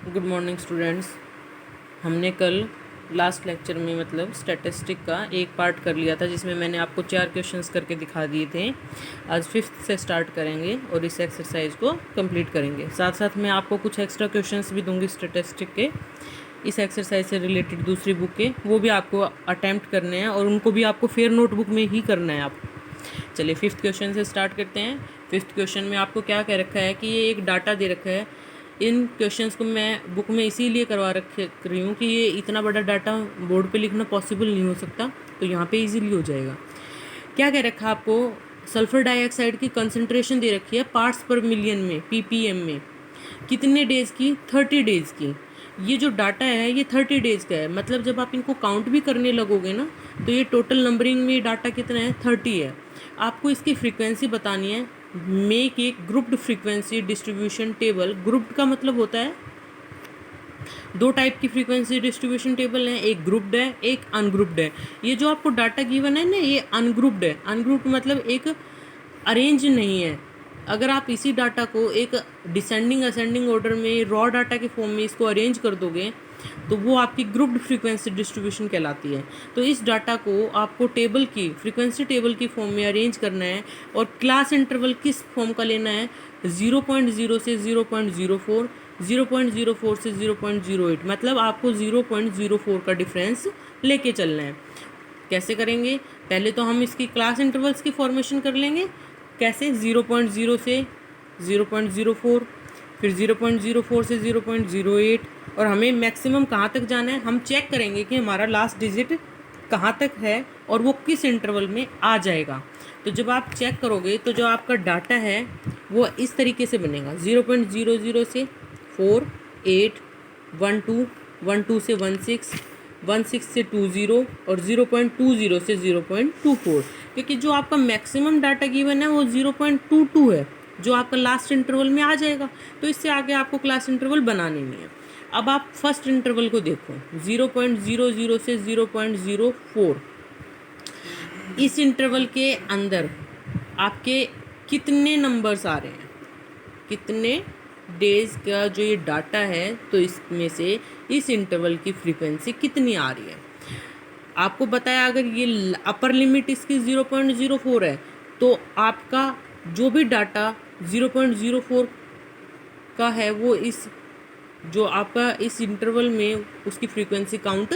Good morning students. हमने कल last lecture में मतलब स्टैटिस्टिक का एक पार्ट कर लिया था जिसमें मैंने आपको 4 क्वेश्चंस करके दिखा दिए थे। आज 5th से स्टार्ट करेंगे और इस एक्सरसाइज को कंप्लीट करेंगे। साथ साथ मैं आपको कुछ एक्स्ट्रा क्वेश्चंस भी दूंगी स्टैटिस्टिक के, इस एक्सरसाइज से रिलेटेड दूसरी बुक के, वो भी आपको अटैम्प्ट करने हैं और उनको भी आपको फेयर नोटबुक में ही करना है आप। चलिए 5th क्वेश्चन से स्टार्ट करते हैं। 5th क्वेश्चन में आपको क्या कह रखा है कि ये एक डाटा दे रखा है। इन क्वेश्चंस को मैं बुक में इसीलिए करवा रही हूँ कि ये इतना बड़ा डाटा बोर्ड पे लिखना पॉसिबल नहीं हो सकता, तो यहाँ पे इजीली हो जाएगा। क्या कह रखा है आपको, सल्फर डाइऑक्साइड की कंसंट्रेशन दे रखी है पार्ट्स पर मिलियन में, पीपीएम में, कितने डेज़ की, 30 डेज़ की। ये जो डाटा है ये 30 डेज़ का है, मतलब जब आप इनको काउंट भी करने लगोगे ना तो ये टोटल नंबरिंग में डाटा कितना है, 30 है। आपको इसकी फ्रीक्वेंसी बतानी है। मेक एक grouped frequency distribution table. Grouped का मतलब होता है दो टाइप की फ्रीक्वेंसी डिस्ट्रीब्यूशन टेबल है, एक ग्रुप्ड है एक अनग्रुप्ड है। ये जो आपको डाटा गिवन है ना ये अनग्रुप्ड है। अनग्रुप्ड मतलब एक अरेंज नहीं है। अगर आप इसी डाटा को एक डिसेंडिंग असेंडिंग ऑर्डर में रॉ डाटा के फॉर्म में इसको अरेंज कर दोगे तो वो आपकी ग्रुप्ड फ्रीक्वेंसी डिस्ट्रीब्यूशन कहलाती है। तो इस डाटा को आपको टेबल की फ्रीक्वेंसी टेबल की फॉर्म में अरेंज करना है और क्लास इंटरवल किस फॉर्म का लेना है, 0.0 से 0.04, 0.04 से 0.08, मतलब आपको 0.04 का डिफरेंस लेके चलना है। कैसे करेंगे, पहले तो हम इसकी क्लास इंटरवल्स की फॉर्मेशन कर लेंगे। कैसे, 0.0 से 0.04, फिर 0.04 से 0.08, और हमें मैक्सिमम कहाँ तक जाना है हम चेक करेंगे कि हमारा लास्ट डिजिट कहाँ तक है और वो किस इंटरवल में आ जाएगा। तो जब आप चेक करोगे तो जो आपका डाटा है वो इस तरीके से बनेगा, 0.00 से 4, 8, 12, 12 से 16, 16 से 20 और 0.20 से 0.24, क्योंकि जो आपका मैक्सिमम डाटा गिवन है वो 0.22 है जो आपका लास्ट इंटरवल में आ जाएगा। तो इससे आगे आपको क्लास इंटरवल बनानी नहीं है। अब आप फर्स्ट इंटरवल को देखो, 0.00 से 0.04, इस इंटरवल के अंदर आपके कितने नंबर्स आ रहे हैं, कितने डेज का जो ये डाटा है, तो इसमें से इस इंटरवल की फ्रीक्वेंसी कितनी आ रही है। आपको बताया अगर ये अपर लिमिट इसकी 0.04 है तो आपका जो भी डाटा 0.04 का है वो इस जो आपका इस इंटरवल में उसकी फ्रीक्वेंसी काउंट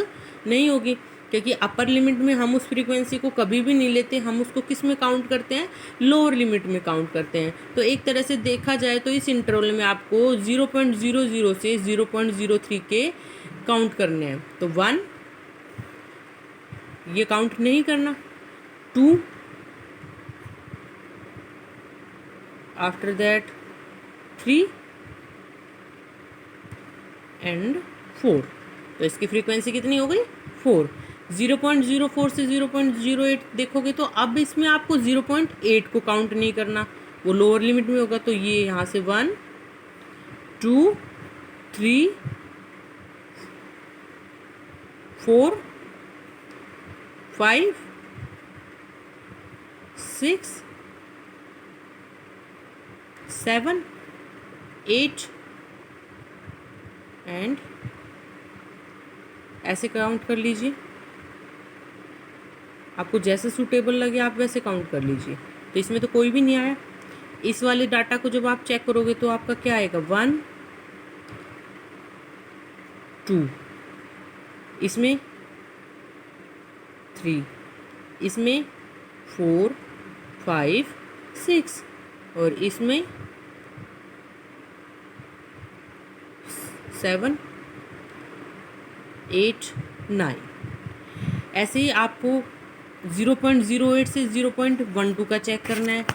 नहीं होगी, क्योंकि अपर लिमिट में हम उस फ्रीक्वेंसी को कभी भी नहीं लेते, हम उसको किस में काउंट करते हैं, लोअर लिमिट में काउंट करते हैं। तो एक तरह से देखा जाए तो इस इंटरवल में आपको 0.00 से 0.03 के काउंट करने हैं। तो 1 ये काउंट नहीं करना, 2, आफ्टर दैट 3 एंड 4। तो इसकी फ्रीक्वेंसी कितनी हो गई, 4। 0.04 से 0.08 देखोगे तो अब इसमें आपको 0.8 को काउंट नहीं करना, वो लोअर लिमिट में होगा। तो ये यहाँ से 1, 2, 3, 4, 5, 6, 7, 8 एंड ऐसे काउंट कर लीजिए। आपको जैसे सूटेबल लगे आप वैसे काउंट कर लीजिए। तो इसमें तो कोई भी नहीं आया। इस वाले डाटा को जब आप चेक करोगे तो आपका क्या आएगा, 1, 2, इसमें 3, इसमें 4, 5, 6 और इसमें 7, 8, 9। ऐसे ही आपको 0.08 से 0.12 का चेक करना है।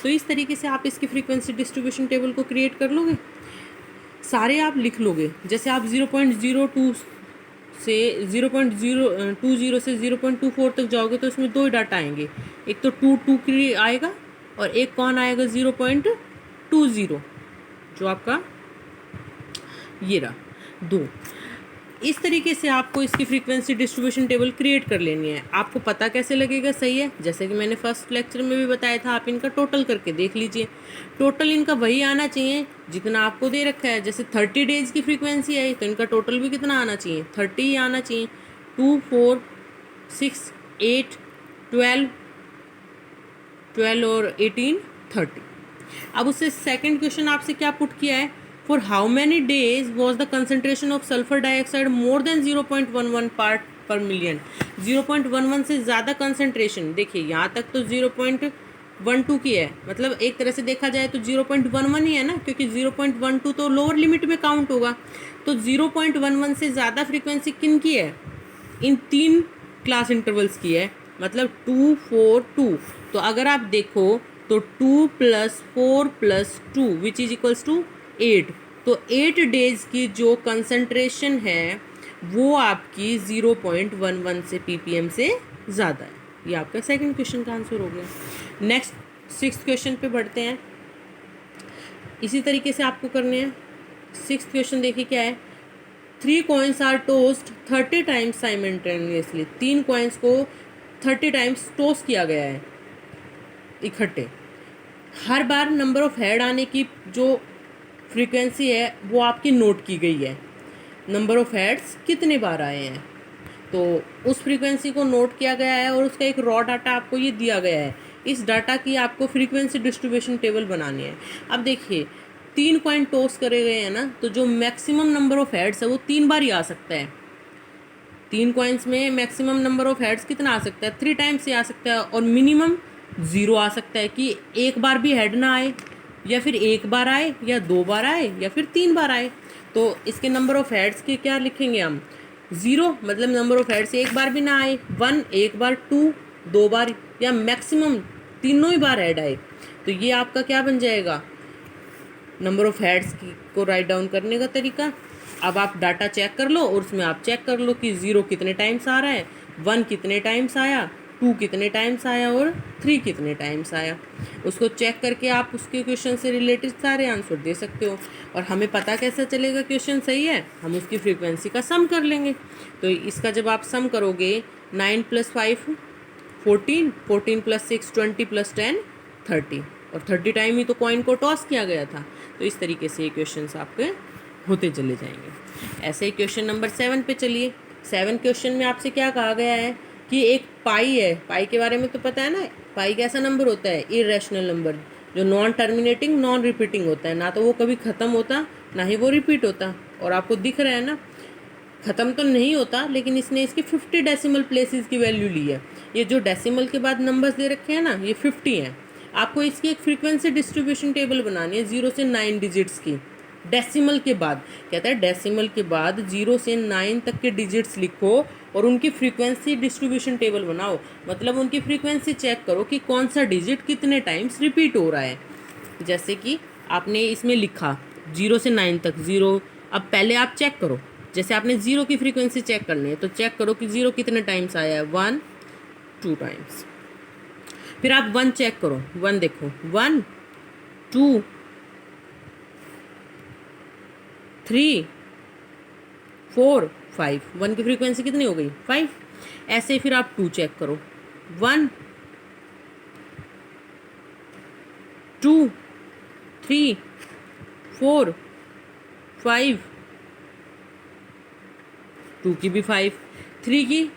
तो इस तरीके से आप इसकी फ्रीक्वेंसी डिस्ट्रीब्यूशन टेबल को क्रिएट कर लोगे, सारे आप लिख लोगे। जैसे आप 0.02 से 0.020 से 0.24 तक जाओगे तो इसमें 2 डाटा आएंगे, एक तो 2 की आएगा और एक कौन आएगा, 0.20 जो आपका ये रहा 2। इस तरीके से आपको इसकी फ्रीक्वेंसी डिस्ट्रीब्यूशन टेबल क्रिएट कर लेनी है। आपको पता कैसे लगेगा सही है, जैसे कि मैंने फर्स्ट लेक्चर में भी बताया था, आप इनका टोटल करके देख लीजिए। टोटल इनका वही आना चाहिए जितना आपको दे रखा है। जैसे 30 डेज की फ्रीक्वेंसी है तो इनका टोटल भी कितना आना चाहिए, 30 ही आना चाहिए। 2 4 6 8 12 और 18 30। अब उससे सेकंड क्वेश्चन आपसे क्या पुट किया है, for how many days was the concentration of sulphur dioxide more than 0.11 part पर मिलियन। 0.11 से ज़्यादा कंसनट्रेशन, देखिए यहाँ तक तो 0.12 की है, मतलब एक तरह से देखा जाए तो 0.11 ही है ना, क्योंकि 0.12 तो लोअर लिमिट में काउंट होगा। तो 0.11 से ज़्यादा फ्रीक्वेंसी किन की है, इन 3 क्लास इंटरवल्स की है, मतलब 2 4 2। तो अगर आप देखो तो 2 + 4 + 2 विच इज इक्वल्स टू 8। तो 8 डेज की जो कंसंट्रेशन है वो आपकी 0.11 से ppm से ज़्यादा है। ये आपका सेकंड क्वेश्चन का आंसर हो गया। नेक्स्ट 6th क्वेश्चन पे बढ़ते हैं। इसी तरीके से आपको करने हैं। 6th क्वेश्चन देखिए क्या है, 3 coins are tossed 30 times simultaneously. 3 coins को 30 टाइम्स टोस्ट किया गया है इकट्ठे। हर बार नंबर ऑफ हेड आने की जो फ्रीक्वेंसी है वो आपकी नोट की गई है, नंबर ऑफ हेड्स कितने बार आए हैं, तो उस फ्रीक्वेंसी को नोट किया गया है और उसका एक रॉ डाटा आपको ये दिया गया है। इस डाटा की आपको फ्रीक्वेंसी डिस्ट्रीब्यूशन टेबल बनानी है। अब देखिए 3 कॉइन टॉस करे गए हैं ना, तो जो मैक्सिमम नंबर ऑफ हेड्स है वो 3 बार ही आ सकता है। 3 कॉइन्स में मैक्सिमम नंबर ऑफ हेड्स कितना आ सकता है, 3 टाइम्स ही आ सकता है। और मिनिमम 0 आ सकता है कि एक बार भी हेड ना आए, या फिर एक बार आए, या 2 बार आए, या फिर 3 बार आए। तो इसके नंबर ऑफ हेड्स के क्या लिखेंगे हम, 0 मतलब नंबर ऑफ हेड्स एक बार भी ना आए, 1 एक बार, 2 2 बार, या मैक्सिमम तीनों ही बार हेड आए। तो ये आपका क्या बन जाएगा, नंबर ऑफ हेड्स को राइट डाउन करने का तरीका। अब आप डाटा चेक कर लो और उसमें आप चेक कर लो कि 0 कितने टाइम्स आ रहा है, 1 कितने टाइम्स आया, 2 कितने टाइम्स आया और 3 कितने टाइम्स आया। उसको चेक करके आप उसके क्वेश्चन से रिलेटेड सारे आंसर दे सकते हो। और हमें पता कैसे चलेगा क्वेश्चन सही है, हम उसकी फ्रीक्वेंसी का सम कर लेंगे। तो इसका जब आप सम करोगे 9 + 5 14, 14 + 6 20 + 10 30, और 30 टाइम ही तो कॉइन को टॉस किया गया था। तो इस तरीके से ये क्वेश्चंस आपके होते चले जाएंगे। ऐसे ही क्वेश्चन नंबर 7 पे चलिए। 7 क्वेश्चन में आपसे क्या कहा गया है कि एक पाई है, पाई के बारे में तो पता है ना, पाई कैसा नंबर होता है, इरेशनल नंबर, जो नॉन टर्मिनेटिंग नॉन रिपीटिंग होता है, ना तो वो कभी ख़त्म होता ना ही वो रिपीट होता। और आपको दिख रहा है ना, ख़त्म तो नहीं होता, लेकिन इसने इसकी 50 डेसिमल प्लेसेस की वैल्यू ली है। ये जो डेसिमल के बाद नंबर्स दे रखे हैं ना, ये 50 हैं। आपको इसकी एक फ्रीक्वेंसी डिस्ट्रीब्यूशन टेबल बनानी है 0 से 9 डिजिट्स की। डेसिमल के बाद कहता है, डेसिमल के बाद 0 से 9 तक के डिजिट्स लिखो और उनकी फ्रीक्वेंसी डिस्ट्रीब्यूशन टेबल बनाओ। मतलब उनकी फ्रीक्वेंसी चेक करो कि कौन सा डिजिट कितने टाइम्स रिपीट हो रहा है। जैसे कि आपने इसमें लिखा 0 से 9 तक 0। अब पहले आप चेक करो, जैसे आपने 0 की फ्रीक्वेंसी चेक करनी है तो चेक करो कि 0 कितने टाइम्स आया है, 1 2 टाइम्स। फिर आप 1 चेक करो, 1 देखो, 1 2 3 4 5, 1 की फ्रीक्वेंसी कितनी हो गई, 5। ऐसे ही फिर आप 2 चेक करो, 1 2 3 4 5, 2 की भी 5, 3 की।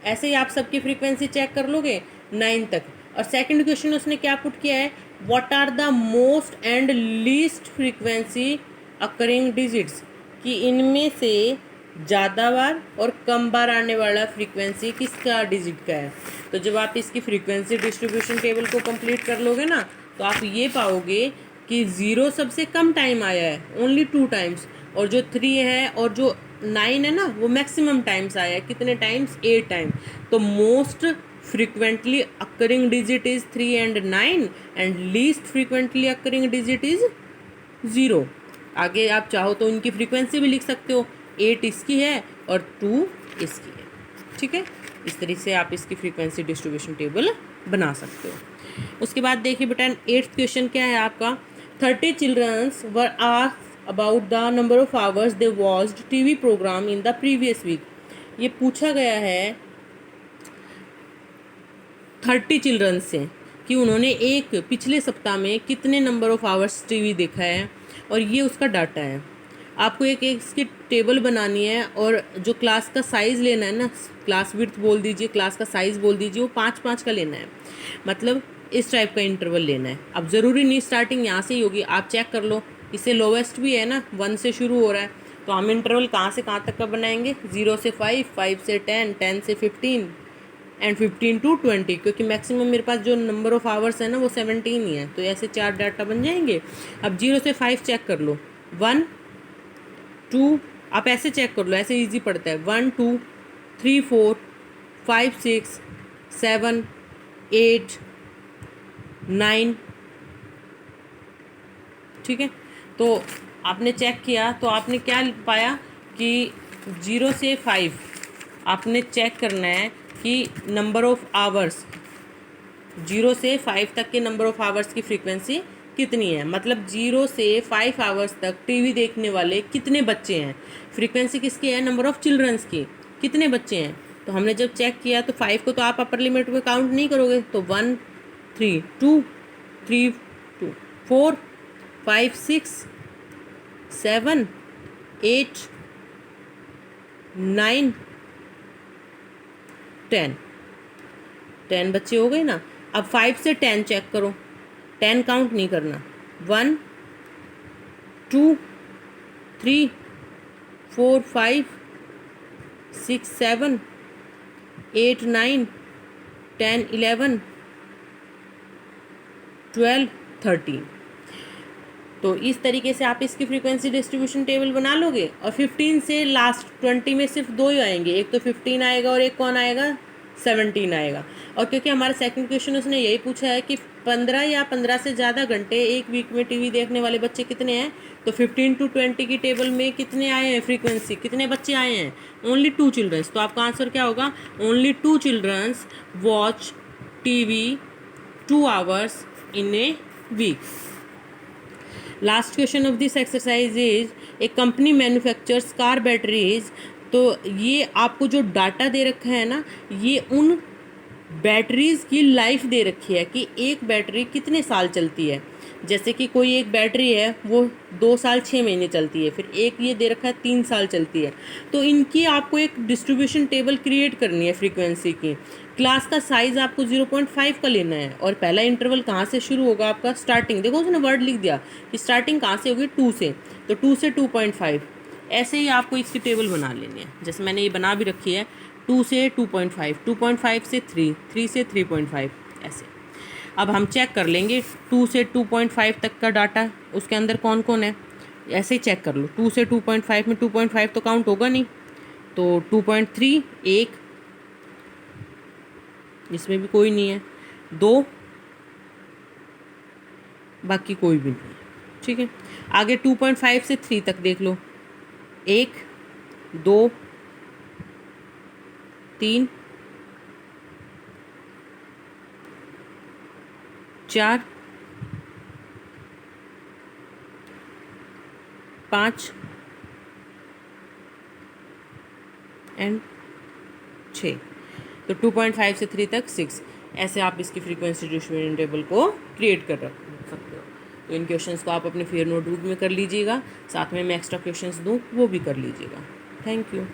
ऐसे ही आप सबकी फ्रीक्वेंसी चेक कर लोगे 9 तक। और सेकंड क्वेश्चन उसने क्या पुट किया है, what are the most and least frequency occurring digits, कि इनमें से ज़्यादा बार और कम बार आने वाला फ्रीक्वेंसी किसका डिजिट का है। तो जब आप इसकी फ्रीक्वेंसी डिस्ट्रीब्यूशन टेबल को कंप्लीट कर लोगे ना, तो आप ये पाओगे कि 0 सबसे कम टाइम आया है, ओनली 2 टाइम्स, और जो 3 है और जो 9 है ना वो मैक्सिमम टाइम्स आया है, कितने टाइम्स, 8 टाइम। तो most frequently occurring digit is 3 and 9 and least frequently occurring digit is 0। आगे आप चाहो तो इनकी फ्रीक्वेंसी भी लिख सकते हो, 8 इसकी है और 2 इसकी है। ठीक है, इस तरीके से आप इसकी फ्रीक्वेंसी डिस्ट्रीब्यूशन टेबल बना सकते हो। उसके बाद देखिए बेटा 8th क्वेश्चन क्या है आपका, 30 childrens were asked about the number of hours they watched TV programme in the previous week. ये पूछा गया है 30 चिल्ड्रन से कि उन्होंने एक पिछले सप्ताह में कितने नंबर ऑफ आवर्स टीवी देखा है, और ये उसका डाटा है। आपको एक एक इसकी टेबल बनानी है, और जो क्लास का साइज़ लेना है ना, क्लास विड्थ बोल दीजिए, क्लास का साइज़ बोल दीजिए, वो 5-5 का लेना है, मतलब इस टाइप का इंटरवल लेना है। अब ज़रूरी नहीं स्टार्टिंग यहाँ से ही होगी, आप चेक कर लो, इससे लोवेस्ट भी है ना, 1 से शुरू हो रहा है, तो हम इंटरवल कहाँ से कहाँ तक का बनाएंगे, 0 से 5, 5 से 10, 10 से 15 एंड 15 to 20, क्योंकि मैक्सिमम मेरे पास जो नंबर ऑफ आवर्स है ना वो 17 ही है, तो ऐसे 4 डाटा बन जाएंगे। अब 0 से 5 चेक कर लो, 1 2, आप ऐसे चेक कर लो, ऐसे इजी पड़ता है, 1 2 3 4 5 6 7 8 9, ठीक है। तो आपने चेक किया तो आपने क्या पाया कि 0 से 5 आपने चेक करना है कि नंबर ऑफ आवर्स, 0 से 5 तक के नंबर ऑफ आवर्स की फ्रीक्वेंसी कितनी है, मतलब 0 से 5 आवर्स तक टीवी देखने वाले कितने बच्चे हैं। फ्रीक्वेंसी किसकी है, नंबर ऑफ चिल्ड्रंस की, कितने बच्चे हैं। तो हमने जब चेक किया तो 5 को तो आप अपर लिमिट में काउंट नहीं करोगे, तो 1 3 2 3 2 4 5 6 7 8 9 10 बच्चे हो गए ना। अब 5 से 10 चेक करो, 10 काउंट नहीं करना, 1 2 3 4 5 6 7 8 9 10 11 12 13। तो इस तरीके से आप इसकी फ्रीक्वेंसी डिस्ट्रीब्यूशन टेबल बना लोगे, और 15 से लास्ट 20 में सिर्फ 2 ही आएंगे, एक तो 15 आएगा और एक कौन आएगा, 17 आएगा। और क्योंकि हमारा सेकंड क्वेश्चन उसने यही पूछा है कि 15 या 15 से ज़्यादा घंटे एक वीक में टीवी देखने वाले बच्चे कितने हैं, तो 15 to 20 की टेबल में कितने आए हैं, फ्रीक्वेंसी कितने बच्चे आए हैं, ओनली 2 चिल्ड्रंस। तो आपका आंसर क्या होगा, only 2 childrens watch TV 2 hours in a week. Last question of this exercise is a company manufactures car batteries. तो ये आपको जो डाटा दे रखा है ना, ये उन बैटरीज की लाइफ दे रखी है कि एक बैटरी कितने साल चलती है। जैसे कि कोई एक बैटरी है वो 2 साल 6 महीने चलती है, फिर एक ये दे रखा है 3 साल चलती है। तो इनकी आपको एक डिस्ट्रीब्यूशन टेबल क्रिएट करनी है फ्रीक्वेंसी की। क्लास का साइज़ आपको 0.5 का लेना है, और पहला इंटरवल कहाँ से शुरू होगा आपका, स्टार्टिंग, देखो उसने वर्ड लिख दिया कि स्टार्टिंग कहाँ से होगी, 2 से, तो 2 से 2.5। ऐसे ही आपको इसकी टेबल बना लेनी है, जैसे मैंने ये बना भी रखी है, 2 से 2.5, 2.5 से 3, 3 से 3.5 ऐसे। अब हम चेक कर लेंगे 2 से 2.5 तक का डाटा, उसके अंदर कौन कौन है, ऐसे ही चेक कर लो। 2 से 2.5 में 2.5 तो काउंट होगा नहीं, तो 2.3 एक, इसमें भी कोई नहीं है, 2, बाकी कोई भी नहीं, ठीक है। आगे 2.5 से 3 तक देख लो, 1 2 3 4 5 एंड 6। तो 2.5 से 3 तक 6। ऐसे आप इसकी फ्रीक्वेंसी डिस्ट्रीब्यूशन टेबल को क्रिएट कर रख सकते हो। तो इन क्वेश्चंस को आप अपने फेयर नोटबुक में कर लीजिएगा, साथ में मैं एक्स्ट्रा क्वेश्चंस दूँ वो भी कर लीजिएगा। Thank you.